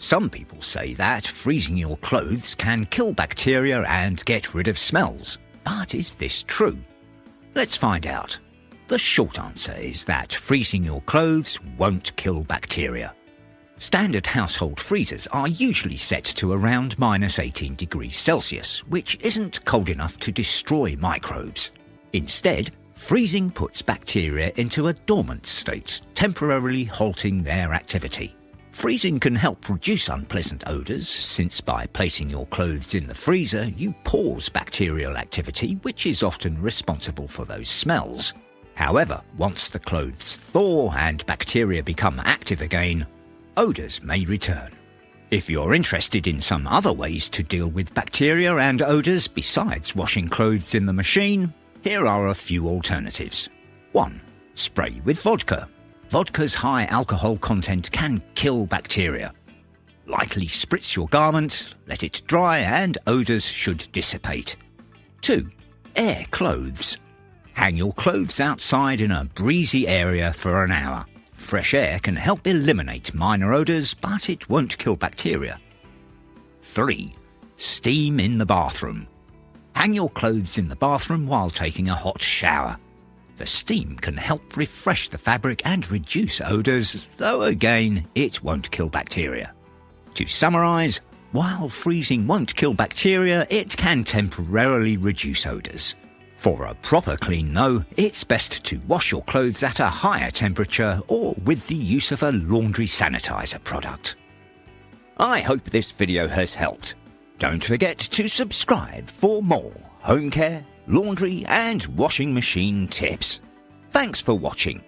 Some people say that freezing your clothes can kill bacteria and get rid of smells. But is this true? Let's find out. The short answer is that freezing your clothes won't kill bacteria. Standard household freezers are usually set to around -18 degrees Celsius, which isn't cold enough to destroy microbes. Instead, freezing puts bacteria into a dormant state, temporarily halting their activity. Freezing can help reduce unpleasant odours, since by placing your clothes in the freezer, you pause bacterial activity, which is often responsible for those smells. However, once the clothes thaw and bacteria become active again, odours may return. If you're interested in some other ways to deal with bacteria and odours besides washing clothes in the machine, here are a few alternatives. 1. Spray with vodka. Vodka's high alcohol content can kill bacteria. Lightly spritz your garment, let it dry, and odours should dissipate. 2. Air clothes. Hang your clothes outside in a breezy area for an hour. Fresh air can help eliminate minor odours, but it won't kill bacteria. 3. Steam in the bathroom. Hang your clothes in the bathroom while taking a hot shower. The steam can help refresh the fabric and reduce odours, though again, it won't kill bacteria. To summarise, while freezing won't kill bacteria, it can temporarily reduce odours. For a proper clean though, it's best to wash your clothes at a higher temperature or with the use of a laundry sanitizer product. I hope this video has helped. Don't forget to subscribe for more home care, laundry and washing machine tips. Thanks for watching.